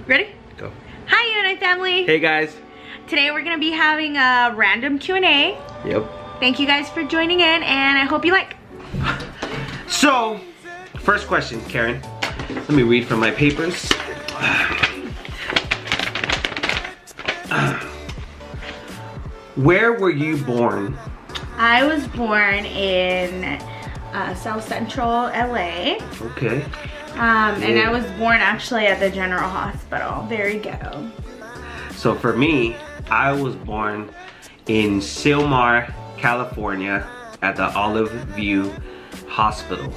Ready? Go. Hi, You&I family. Hey guys. Today we're gonna be having a random Q&A. Yep. Thank you guys for joining in, and I hope you like. So, first question, Karen. Let me read from my papers. Where were you born? I was born in South Central LA. Okay. And I was born actually at the General Hospital. There you go. So for me, I was born in Silmar, California at the Olive View Hospital.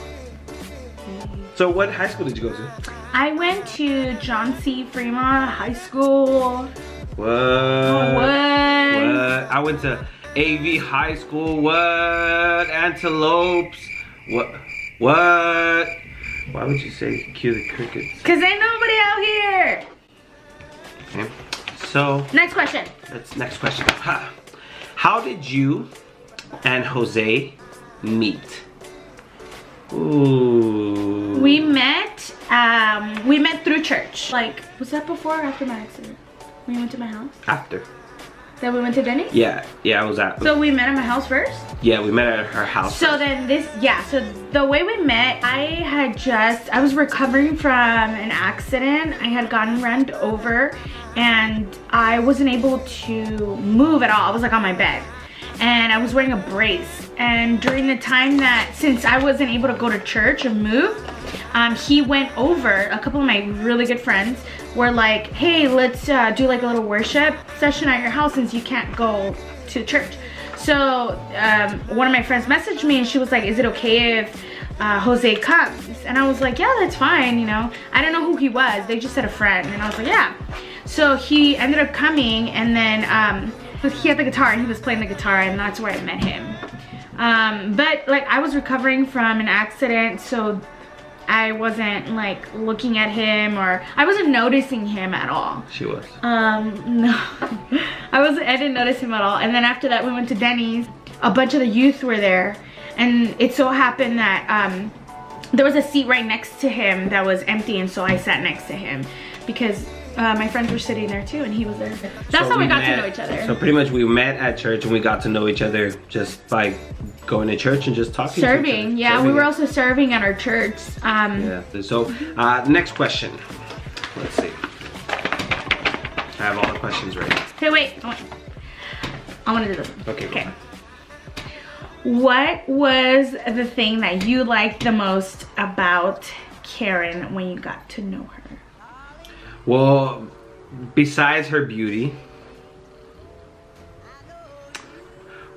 So what high school did you go to? I went to John C. Fremont High School. What? What? I went to AV High School. What? Antelopes. What? What? Why would you say cue the crickets? Cause ain't nobody out here. Okay. So Next question. next question. How did you and Jose meet? Ooh. We met through church. Like, was that before or after my accident? When you went to my house? After. Then we went to Denny's? Yeah, I was at. So we met at my house first? Yeah, we met at her house. So then so the way we met, I was recovering from an accident. I had gotten run over and I wasn't able to move at all. I was like on my bed and I was wearing a brace. And during the time that, since I wasn't able to go to church and move, he went over. A couple of my really good friends were like, hey, let's do like a little worship session at your house since you can't go to church. So one of my friends messaged me and she was like, is it okay if Jose comes? And I was like, yeah, that's fine, you know. I don't know who he was. They just said a friend. And I was like, yeah. So he ended up coming and then he had the guitar and he was playing the guitar and that's where I met him. But like I was recovering from an accident, so I wasn't like looking at him or I wasn't noticing him at all. She was. No, I didn't notice him at all. And then after that we went to Denny's. A bunch of the youth were there and it so happened that there was a seat right next to him that was empty, and so I sat next to him because my friends were sitting there too and he was there. That's how we got to know each other. So pretty much we met at church and we got to know each other just by going to church and just talking serving, to each other. Yeah, we were also serving at our church. Yeah, so next question. Let's see. I have all the questions ready. Hey, wait. I want to do this one. Okay. What was the thing that you liked the most about Karen when you got to know her? Well, besides her beauty,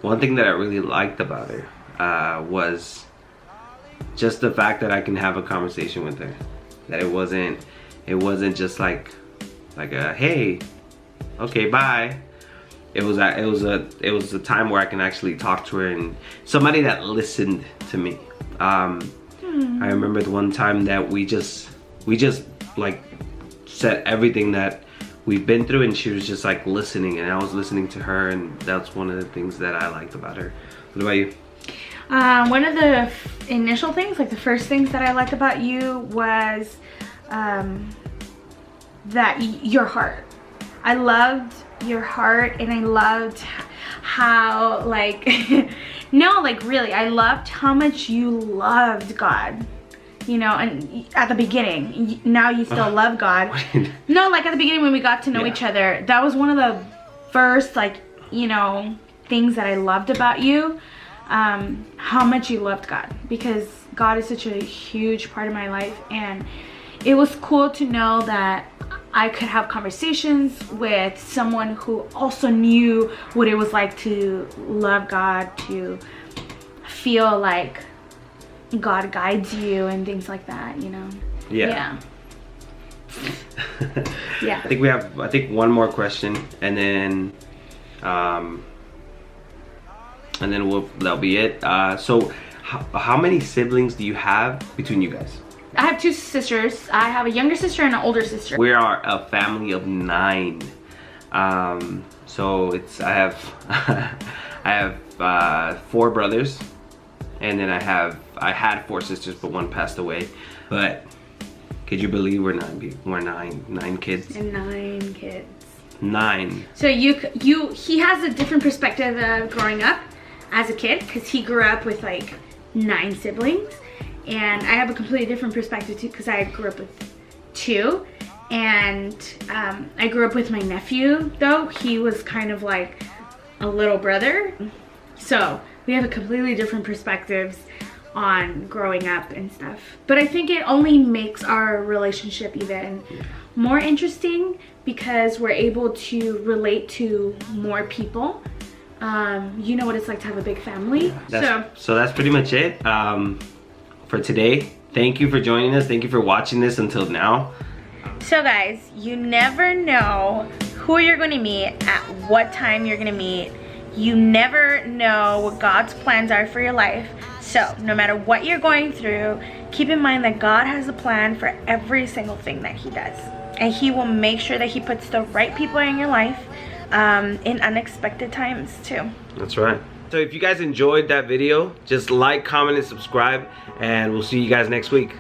one thing that I really liked about her was just the fact that I can have a conversation with her. That it wasn't just like a hey, okay, bye. It was a time where I can actually talk to her and somebody that listened to me. I remember the one time that we just like said everything that we've been through and she was just like listening and I was listening to her, and that's one of the things that I liked about her. What about you? One of the initial things, like the first things that I liked about you was that your heart. I loved your heart and I loved how like no, like really, I loved how much you loved God. You know, and at the beginning, now you still love God. No, like at the beginning when we got to know each other, that was one of the first, like, you know, things that I loved about you. How much you loved God, because God is such a huge part of my life, and it was cool to know that I could have conversations with someone who also knew what it was like to love God, to feel like God guides you and things like that, you know. Yeah. I think we have one more question and then that'll be it. So how many siblings do you have between you guys? I have two sisters. I have a younger sister and an older sister. We are a family of 9. So I have 4 brothers, and then I had 4 sisters, but one passed away. But Could you believe we're nine kids? And 9 kids. 9. So he has a different perspective of growing up as a kid, because he grew up with like 9 siblings, and I have a completely different perspective too, because I grew up with 2, and I grew up with my nephew though. He was kind of like a little brother, so we have a completely different perspectives on growing up and stuff. But I think it only makes our relationship even more interesting, because we're able to relate to more people. You know what it's like to have a big family. So that's pretty much it for today. Thank you for joining us. Thank you for watching this until now. So guys, you never know who you're going to meet, at what time you're going to meet. You never know what God's plans are for your life. So no matter what you're going through, keep in mind that God has a plan for every single thing that he does. And he will make sure that he puts the right people in your life in unexpected times too. That's right. So if you guys enjoyed that video, just like, comment, and subscribe, and we'll see you guys next week.